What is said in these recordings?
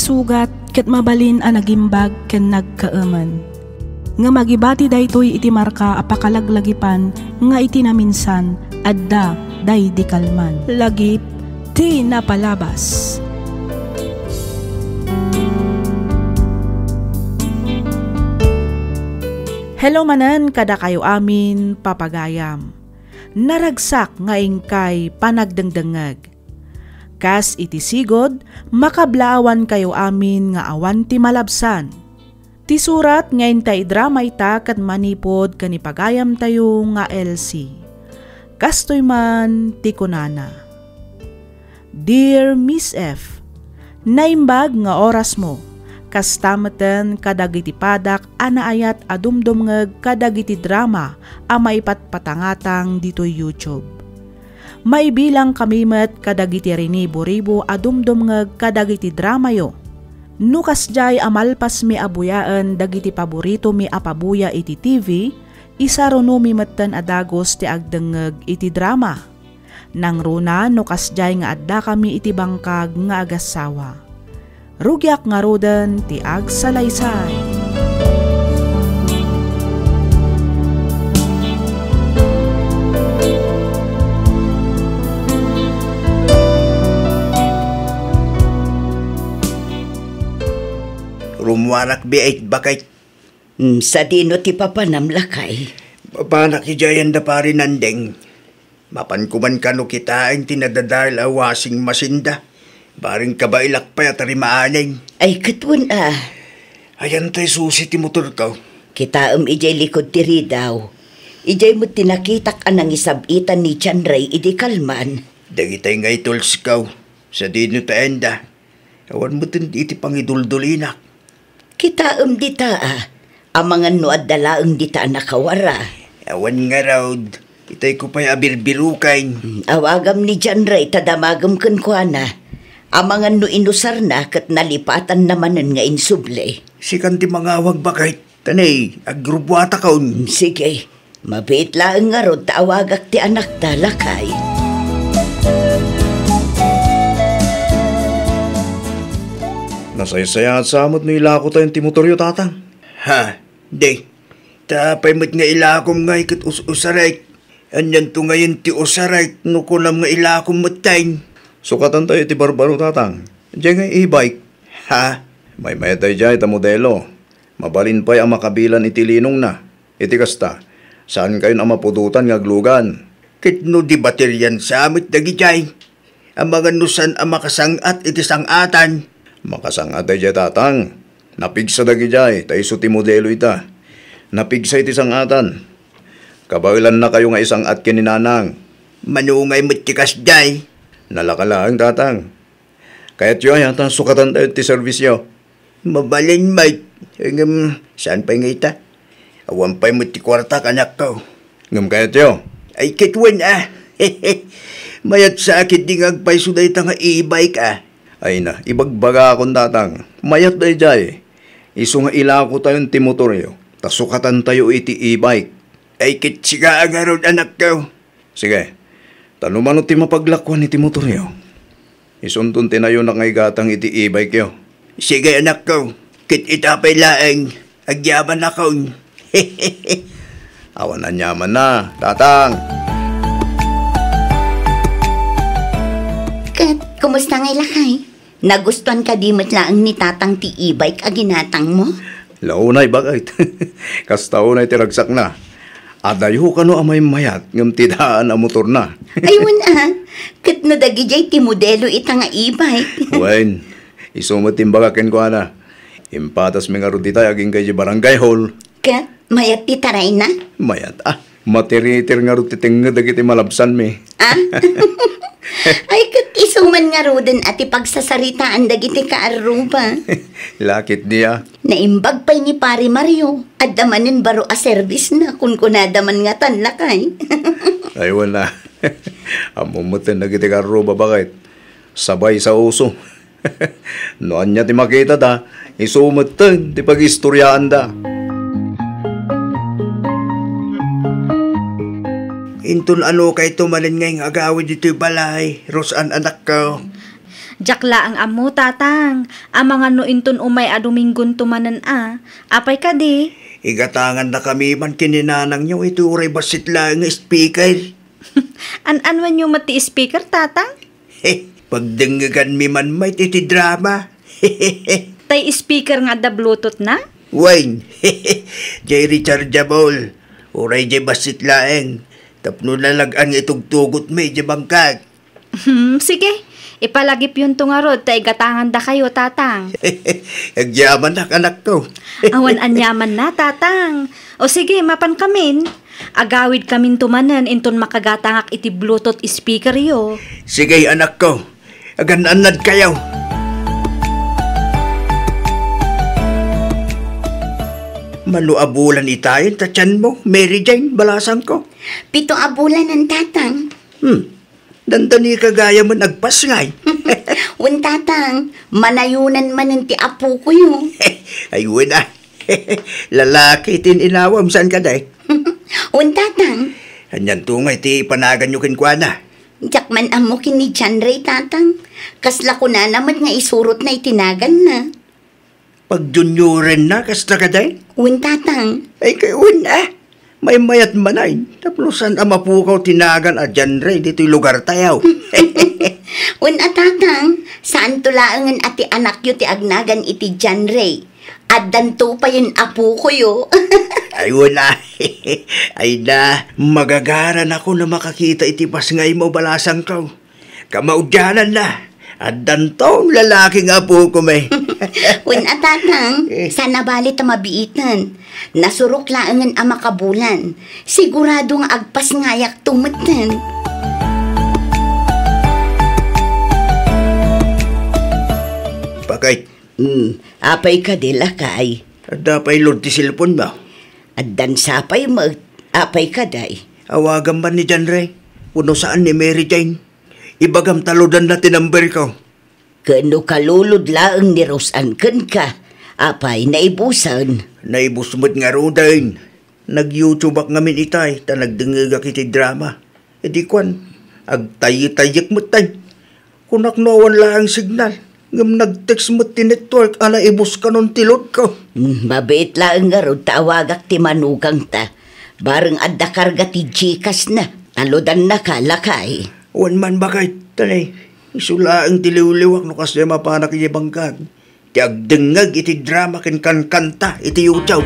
isugat ket mabalin a nagimbag ken nagkaaman. Nga magibati daytoy iti marka apakalaglagipan nga iti naminsan adda day di kalman. Lagip ti napalabas. Hello manan kada kayo amin papagayam. Naragsak nga ingkay panagdengdengag. Kas iti sigod, makablaawan kayo amin nga awan ti malabsan. Ti surat nga intay drama ita kat manipod kanipagayam tayo nga LC. Kastoy man ti kunana. Dear Miss F, naimbag nga oras mo, kastameten kadagiti padak anaayat adumdumngeg kadagiti drama a maipatpatangatang dito YouTube. Maibilang kami met kadagiti rinibo-ribo adumdumngeg kadagiti drama yo. Nukas jay amalpas mi abuyaan dagiti paborito mi apabuya iti TV, isa runo mi metten adagos ti agdengeg iti drama. Nang runa nukas jay nga adda kami iti bangkag nga agasawa. Rugyak nga roden ti agsalaysay. Rumwanak biait bakay. Sa dino ti papanamlakay. Papanak ijayan da pari nandeng. Mapankuman kano kita ang tinadadal awasing masinda. Baring kabailak pa at rimaaneng. Ay katwan Ayan tayo susi ti motor ka. Kita ijay likod tiri daw. Ijay mo tinakitak anang isabitan ni Chanray idi kalman. Dagitay nga ituls ka. Sa dino taenda. Awan mo iti pangiduldolinak. Kita dita amangan no adalaang dita nakawara. Awan nga raw, itay ko pa'y abirbirukain. Awagam ni Janray tadamagam kuana. Amangan no inusar na kat nalipatan namanan nga insuble. Sikan ti mangawag bakay, tanay, agrubwata kaun. Sige, mabait lang nga rod taawagak ti anak talakay. Nasaysaya at samot no ilako tayong timotoryo tatang. Ha, di. Tapay mo't nga ilakom nga ikat usaray. Anyan to ngayon ti usaray no kunam nga ilakom mo't tayo. Sukatan tayo ti barbaro tatang. Diyan nga e-bike. Ha? May tayo dyan ita modelo. Mabalin pa'y ang makabilan iti linong na. Iti kasta, saan kayo na mapudutan nga glugan? Kitno di bateryan sa amit dagi jay. Ang mga nusan ang makasangat iti sangatan. Makasangat tayo dyan tatang. Napigsa dagi jay, tayo suti modelo ita. Napigsa iti sangatan. Kabawilan na kayo nga isang at kininanang. Manungay mo't tikas jay. Nalakalang tatang. Kaya't yun yata sukatan tayo ti servisyo. Mabalin mate. Saan pa nga ita? Awan pa'y mo't ti kwarta kanak ko. Ngam kaya't yun. Ay kitwan Mayat sa akin di ngagpay suday ta nga e-bike Ay na, ibagbaga akong tatang. Mayat day jay. Iso nga ilako tayong ti motoryo. Tasukatan tayo iti e-bike. Ay kitsiga ang aron anak ko. Sige. Tanumano ti mapaglakwan iti motoryo. Isuntun tinayo na ngay gatang iti e-bike yo. Sige anak ko. Kit itapay laeng. Agyaman ako. Awan na nyaman na, tatang. Kat, kumusta ngay lakay? Nagustuhan ka di matlaang ni tatang ti e-bike aginatang mo? Launay bagay. Kastaunay tiragsak na. Adayo ka no amay mayat ngam tidaan ang motor na. Ayun kat no dagi jay ti modelo ita nga e-bike. Wen, isumatimbagakin ko ana. Impatas mga ruditay aging kay barangay hall. Kat, mayat ti taray na? Mayat matiritir nga rutiting nga dagiti malabsan mi. Ay kat isuman nga roden at ipagsasaritaan dagiti kaaruba. Lakit niya. Naimbag pa'y ni Pari Mario. At damanin baro a service na kung kunadaman nga tanlakay. Ay wala. Amumutin na kiti kaaruba bakit? Sabay sa uso. Noan niya ti makita da. Isumutin ti pag-istoryaan da. Intun ano kay tumanin ngayong agawin dito'y balay, Rosan anak ko. Jakla ang amo, tatang. Ang mga nuintun umay aduminggon tumanan Apay ka di. Igatangan na kami man kininanang nyo, ito uray basit lang ang speaker. An-anwan nyo mati speaker, tatang? Pagdengagan mi man may titi drama. Tay speaker nga da Bluetooth na? Wayne, jay rechargeable. Uray jay basit laeng. Tapno nalagang itugtugot may jay bangkag. Sige, ipalagip yun tungarod, tay gatangan da kayo, tatang. Agyaman na anak ko. Awan anyaman na, tatang. O sige, mapan kamin. Agawid kamin tumanan inton makagatangak iti Bluetooth speaker yo. Sige anak ko, agan-anad kayo. Maluabulan itayin, tatyan mo, Mary Jane, balasan ko. 7 abulan ng tatang. Dandani kagaya mo nagpas ngay. Un tatang, manayunan man ng ti apo ko yun. Ay, wala. Lalaki tinilawam, saan ka day? Un tatang, Anyan tungay, ti panagan nyo kinkwana. jakman amo kini John Ray tatang. Kasla ko na naman nga isurot na itinagan na. Pag junyoren na, kasta ka day? Un tatang, Ay, kay una. May mayat manay. Taplosan ang mapukaw tinagan at dyan rin, dito'y lugar tayaw. un tatang, saan tulaangan ati anak yo ti agnagan iti John Ray? At danto pa yun apo ko yo. Ay, wala. Ay na, magagaran ako na makakita itipas ngay mo balasang ko. Kamaudyanan na. At dantong lalaking apo ko may. Un tatang, sana balit ta mabiitan. Nasurok laangan ang makabulan. Sigurado nga agpas ngayak tumatan. Bakit? Apay ka di lakay. At dapay lord ti silpon ba? At dansapay mo, apay ka day. Awagan ba ni John Ray? Puno saan ni Mary Jane? Ibagam taludan na tinamber ko. Kano kalulod laang ni Rosan ka. Apay naibusan. Naibusmot nga ro din. Nag-YouTube ak ngamin itay, ta nagdengega kiti drama. E di kwan, agtayi-tayak mo tay. Kunak nawan lang signal. Ngam nag-text mo ti network, ala ibus ka nun tilod ko. Mabait laang nga ro, tawagak ti manugang ta. Bareng adda karga ti Gcash na. Taludan na ka, lakay. Wan man bakay, tanay. Isula ang tiliw-liwak no kasi mapanak iya bangkag. Ti agdengag iti drama ken kanta iti YouTube.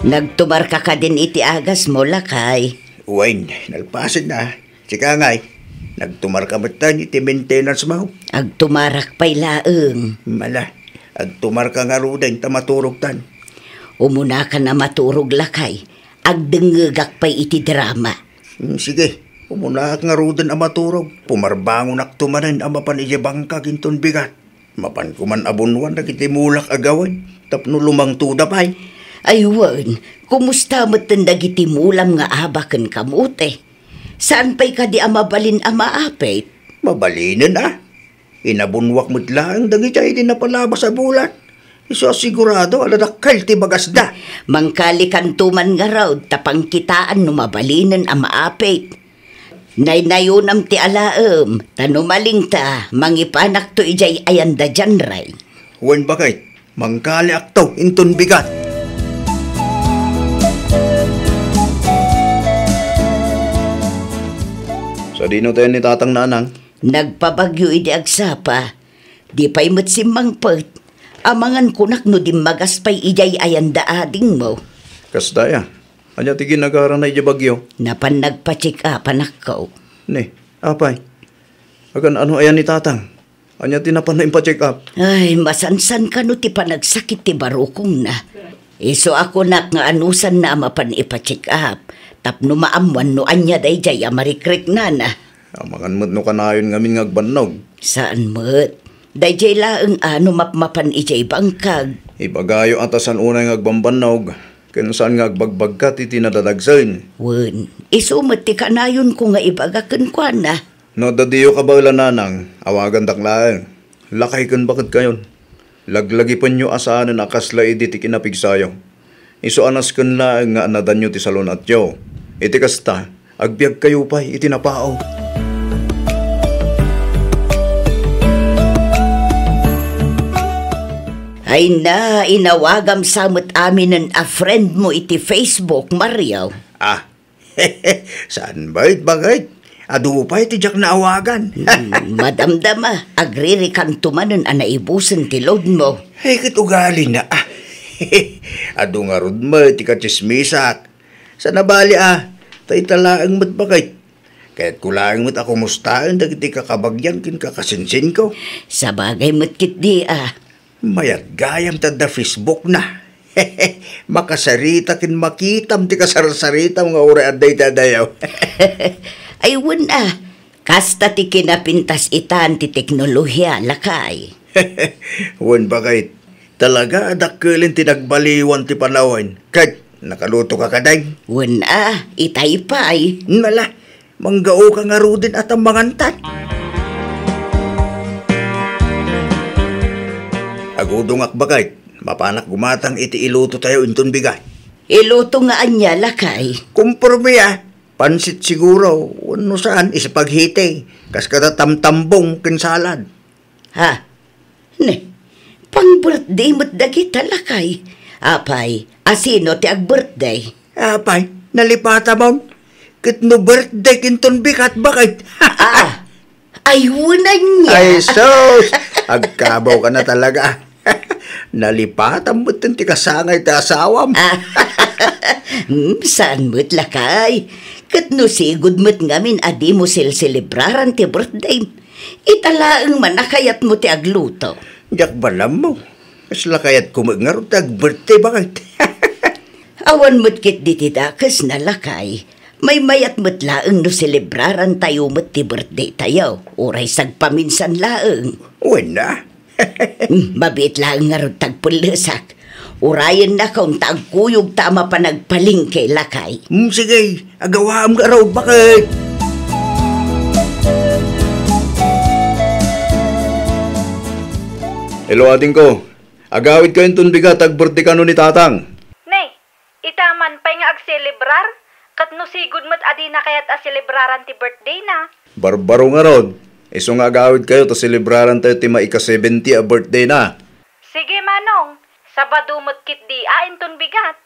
Nagtumar ka din iti agas mo, lakay. Wayne, nalpasid na. Sika ngay, nagtumar ka matan iti maintenance mo. Agtumarak pa'y laeng. Mala, agtumar ka nga ro din tamaturog tan. Umuna ka na maturog, lakay. Agdengegak pa'y iti drama. Sige, umunak nga ro din ang maturog. Pumarbangon ak tumanan ang mapan iya bangka ginton bigat. Mapan kuman abunwan na kiti mulak agawan. Tapno lumang tuda pa'y. Aywan, kumusta matan dagiti mulam nga abaken kamute? Saan pa'y ka di amabalin amaapit? Mabalinin ah. Inabunwak mo't lang dagiti ay din napalabas sa bulan. Iso sigurado aladakal ti bagasda. Mangkalikan tuman nga raw, tapang kitaan numabalinin amaapit. Naynayunam ti alaem, tanumaling ta, mangipanak to ijay ayanda dyan ray. Wen bakit? Mangkali akto inton bigat. Sa dino tayo ni tatang nanang. Nagpabagyo iti agsapa, di pa'y matsimang pert, amangan kunak no di magaspay ijay ayanda ading mo. Kasdaya. Anya ti ginagaran na bagyo. Napan nagpa-check up anak ko. Ni, apay. Agan ano ayan ni tatang. Anya tinapan na impa-check up. Ay, masansan ka no ti panagsakit ti barukong na. Iso ako nak nga anusan na mapan ipa-check up. Tapno maamwan no anya day jay amarikrik na na. Amangan mo't no kanayon ngamin ngagbannog. Saan mo't? Day jay laeng ano mapmapan ijay bangkag. Ibagayo atasan unay ngagbambannog. Kung saan ngagbagbag ka ti tinadadagsan. Wen, iso mo't ti kanayon ko nga ibagakan kwa na. No dadiyo ka ba nanang, awagan taklaan. Lakay kan bakit kayon? Laglagi pa nyo asaanan akasla idi ti kinapigsayo. Iso anas kan la nga anadan nyo ti salon at yo. Iti kasta, agbiag kayo pa iti napao. Ay na, inawagam samot amin ng a friend mo iti Facebook, Mario. Ah, saan ba'y bagay? Adu pa iti jak na awagan. Madamdama, agriri kan tumanon ang naibusan ti load mo. Ay, katugali na. Adu nga rod mo, iti kachismisak. Sa nabali tay talaang mo't bagay. Kaya't kulaang mo't ako mustaan, dagiti kakabagyan kin kakasinsin ko. Sa bagay mo't kit di Mayat gayam tad na Facebook na. Makasarita kin makitam ti kasarsarita mga ura aday tadayaw. Ay kasta ti kinapintas itan ti teknolohiya, lakay. Wan bagay, talaga adakkelin ti nagbaliwan ti panawin. Kahit nakaluto ka kaday. Wan itay pa'y. Nala, manggao ka nga rudin at ang mangantat. Agudong akbagay, mapanak gumatang iti iluto tayo inton bigay. Iluto nga anya, lakay. Kumporme pansit siguro, ano saan, isapaghite, kas katatamtambong kinsalad. Ha? Ne, pang birthday mo't dagita, lakay. Apay, asino ti ag-birthday? Apay, nalipata mo, kit no birthday kinton bigat bakit? Ay, wunan niya. Ay, sos, agkabaw ka na talaga. Nalipatan mo't ti kasangay ti asawam. Saan mo't lakay? Kat no sigod mo't ngamin adi mo celebraran ti birthday. Italaang manakayat mo ti agluto. Yak balam mo. Kasla kayat kumagngarot ag birthday bakit? Awan mo't kit ditidakas na lakay. May mayat mo't laang no celebraran tayo mo't ti birthday tayo. Uray sagpaminsan laang. Wala. Mabit laang ngarot tagpulasak. Urayan na kung tagkuyog tama pa nagpalingke, lakay. Sige, agawam ka raw, bakit? Hello, ading ko. Agawid kayo itong bigat, agberte ka ni tatang. Nay, itaman pa'y nga agselebrar? Kat no sigud mo't adi na kayat aselebraran ti birthday na. Barbaro nga rod. Iso nga agawid kayo, to celebraran tayo ti maika-70 a birthday na. Sige, Manong. Sabado mo't kit di inton bigat.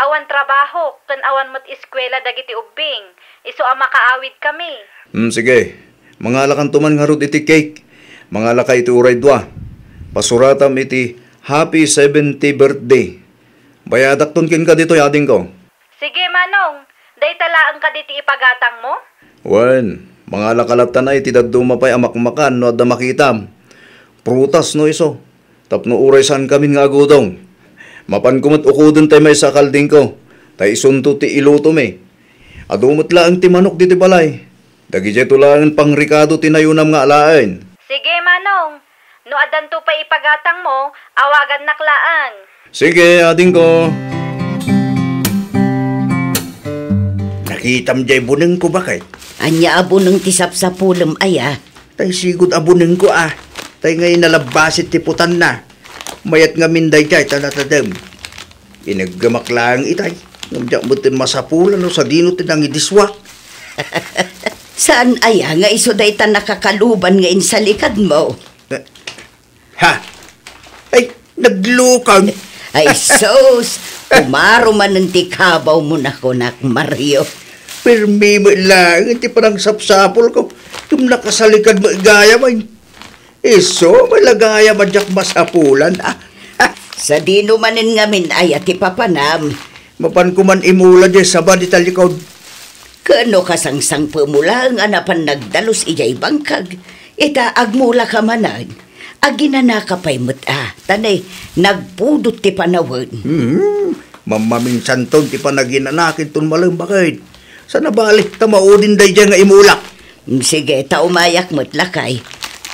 Awan trabaho, kan awan mo't eskwela dagiti ubing. Iso makaawid kami. Sige. Mangala kan tuman nga rod iti cake. Mangala ka iti uray dwa. Pasuratam iti happy 70 birthday. Bayadak ton kin ka dito, yading ko. Sige, Manong. Day talaan ka diti ipagatang mo? Wen, mangala kalatan na iti daduma pa'y amakmakan no adda makitam. Prutas no iso. Tapno uray saan kami nga agudong. Mapan kumot ukudon tayo may sakal din ko. Tay isunto ti iluto me. Adumot lang ti manok diti balay. Dagiti tulangan pang rikado tinayunam nga alain. Sige, Manong. No adanto pa ipagatang mo, awagan naklaan. Sige, ading ko. Nakitam jay buneng ko bakit? Anya abo ng tisap sa pulam aya. Tay sigod abuneng ko Tay ngayon nalabasit ti putan na. Mayat nga minday jay talatadam. Inagamak lang itay. Ngamdiyak mo tin masapulan no sa dino tin ang idiswak. Saan aya nga iso day ta nakakaluban nga insalikad mo? Ha? Ay, naglukang. Ay sos, umaro man ng tikabaw mo na kunak, Mario. Pirmi mo lang, iti parang sapsapol ko. Yung nakasalikad mo gaya mo. Iso, malagaya madyak masapulan. Sa dino manin ngamin ay ati papanam. Mapan ko man imula di sabad italikod. Kano kasangsang pumula ang anapan nagdalos ijay bangkag. Ita agmula ka manan. Aginana ka pa'y tanay, nagpudot ti panawin. Mamaming santong ti panaginanakin ton malang bakit. Sa nabalik ta maudin day dyan nga imulak. Sige, taumayak mo't lakay.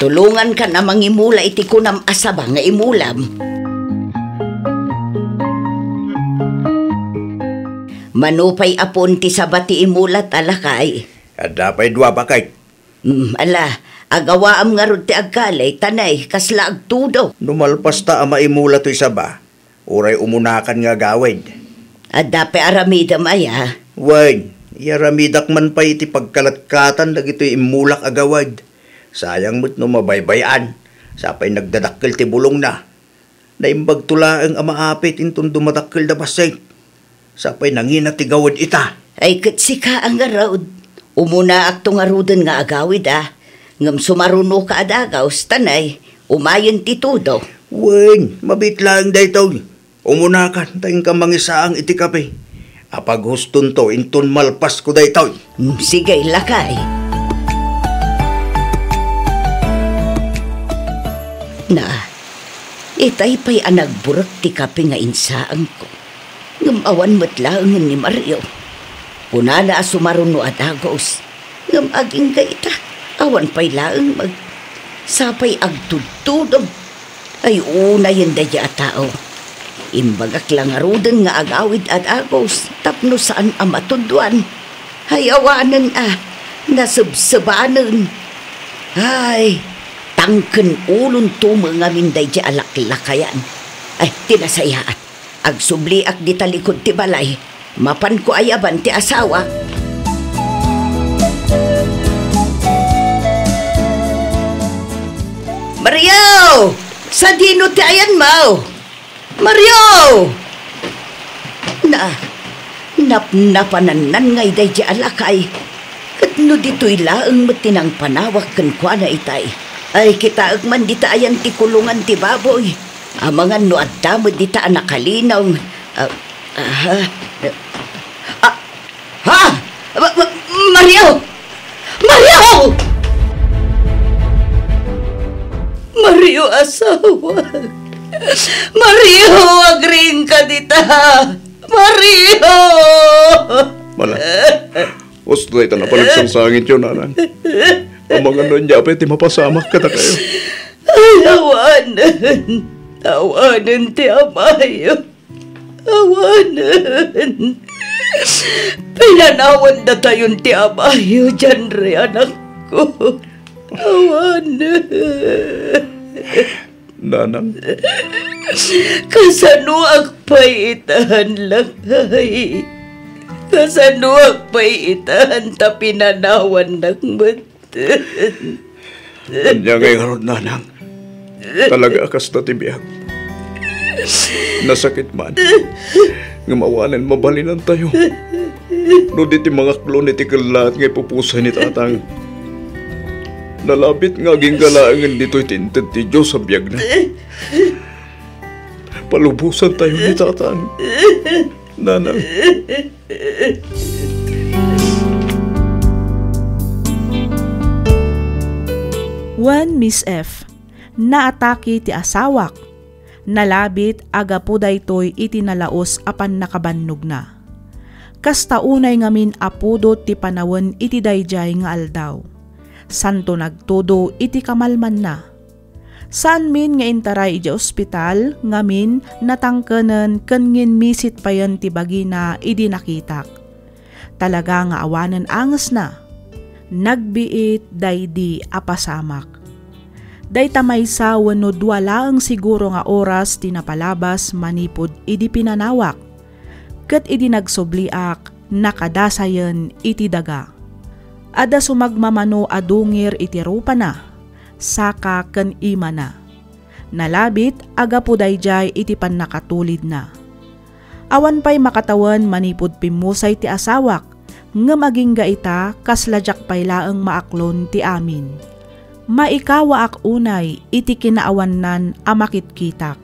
Tulungan ka na mangimula iti kunam asaba nga imulam. Manupay apon ti sabati imulat alakay. Adapay dua bakit. Agawaam nga rod ti agkalay, tanay, kasla agtudo. Numalpas ta ama imula to'y saba. Uray umunakan nga gawid. Dape aramida maya. Wan, yaramidak man pa iti pagkalatkatan dagito'y imulak agawad. Sayang mo't no mabaybayan. Sapay nagdadakkel ti bulong na. Naimbag tulaang amaapit intong dumatakkel da basay. Sapay nangina tigawad ita. Ay katsika ang araud. Umuna aktong arudan nga agawid Ngam sumaruno ka adagaw, tanay, umayon titudo. Wen, mabit lang dayto. Umunakan tayong kamangisaang itikape. Apag huston to, inton malpas ko dayto. Sige, lakay. Na, itay pa'y anagburak ti kape nga insaang ko. Ngam awan matlaangan ni Mario. Punala sumaruno adagos. Ngam aging gaita. Awan pa'y laang sapay agtudtudom. Ay una yun dadya tao. Imbagak lang arudan nga agawid at agos, tapno saan amatudwan. Ay awanan nasabsabanan. Ay, tangken ulon to mga minday di alaklakayan. Ay, tinasayaat. Agsubliak di talikod ti balay. Mapan ko ayaban ti asawa. Mario! Sa dino ti ayan mo? Mario! Napananan ngay day di alakay. Kat no dito'y laang matinang panawak kan kwa na itay. Ay kita agman dita ayan ti kulungan ti baboy. Amangan no at damod dita nakalinaw. Mario! Mario! Mario, asawa. Mario, agring ka dita. Mario! Mala, usto ito na palagsang-sangit yun, nanang. Ang mga nun niya, pwede mapasamak ka na kayo. Ay, awanan. Awanan ti amayo. Awanan. Pinanawan na tayon ti amayo dyan re, anak ko. Awanan. Nanang, kasanuak paitan lang ay. Kasanuak paitan ta pinanawan ng matan. kanya ngay harod, nanang. Talaga akas na tibiyag. Nasakit man. Ngamawanan mabalinan tayo. No di ti mga klon iti kalat ngay pupusan ni tatang. Nalapit nga gingalaangan dito'y tinted ti Diyos sa biyag na. Palubusan tayo ni tatang. Nanang. Wan Miss F. Naatake ti asawak. Nalabit aga po daytoy itinalaos apan nakabannog na. Kastaunay ngamin apudot ti panawen iti dayjay nga aldaw. Santo nagtudo iti kamalman na. Saan min nga intaray iti ospital, ngamin natangkanen kengin misit payan ti bagina idi nakitak. Talaga nga awanan anges na. Nagbiit daydi apasamak. Day tamaysa wenno duwala ang siguro nga oras tinapalabas manipod idi pinanawak. Ket idi nagsubliak nakadasayen iti daga. Ada sumagmamano adungir iti rupa na, saka ken ima na. Nalabit aga po dayjay iti pannakatulid na. Awan pa'y makatawan manipod pimusay ti asawak, nga maging gaita kasladyak pa'y laeng maaklon ti amin. Maikawa ak unay iti kinaawannan amakitkitak.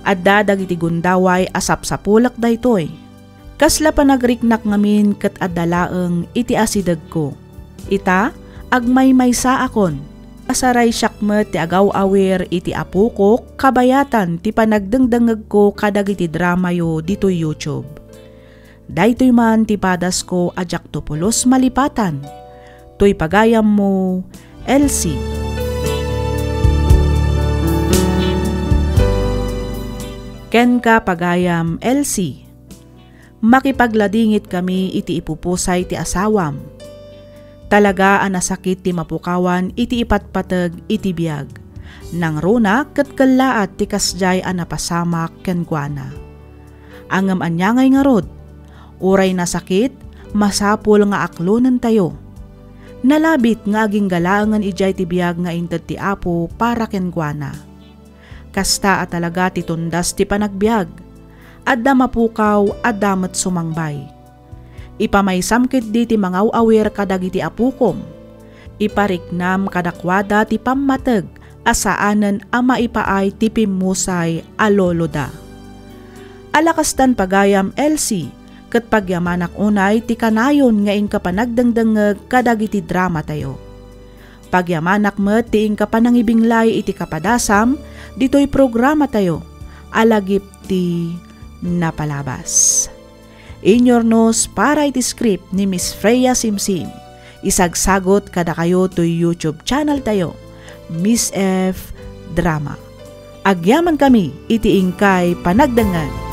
Adda dagiti gundaway asap sa pulak daytoy. Kasla pa nagriknak ngamin ket adalaeng iti asidag ko. Ita, agmay sa akon. Asaray syakmet ti agaw-awir iti apukok, kabayatan ti panagdengdengeg ko kadagiti drama yo dito YouTube. Daytoy man ti padas ko ajak tupulos malipatan. Toy pagayam mo, Elsie. Ken ka pagayam, Elsie. Makipagladingit kami iti ipupusay ti asawam. Talaga anasakit ti mapukawan iti ipatpateg iti biyag. Nang runa ket kellaat ti kasjay anapasamak ken kuana. Angem anyangay nga rod, uray na sakit, masapul nga aklonen tayo. Nalabit nga aging galaangan ijay ti biyag nga inted ti apo para ken kuana. kasta at talaga ti tundas ti panagbiag, adda mapukaw adda met sumangbay. Ipamaisamkit di ti mangaw-awir kadagiti apukom, ipariknam kadakwada ti pammateg asaanen ama ipaay ti pimusay aloloda. Alakastan pagayam Elsie, ket pagyamanak unay ti kanayon nga ingka panagdengdengeg kadagiti drama tayo. Pagyamanak met ti ingka panangibinglay iti kapadasam, ditoy programa tayo, alagip ti napalabas. Inyornos para iti script ni Miss Freya Simsim. Isagsagot kada kayo to YouTube channel tayo, Miss F Drama. Agyaman kami iti ingkay panagdangan.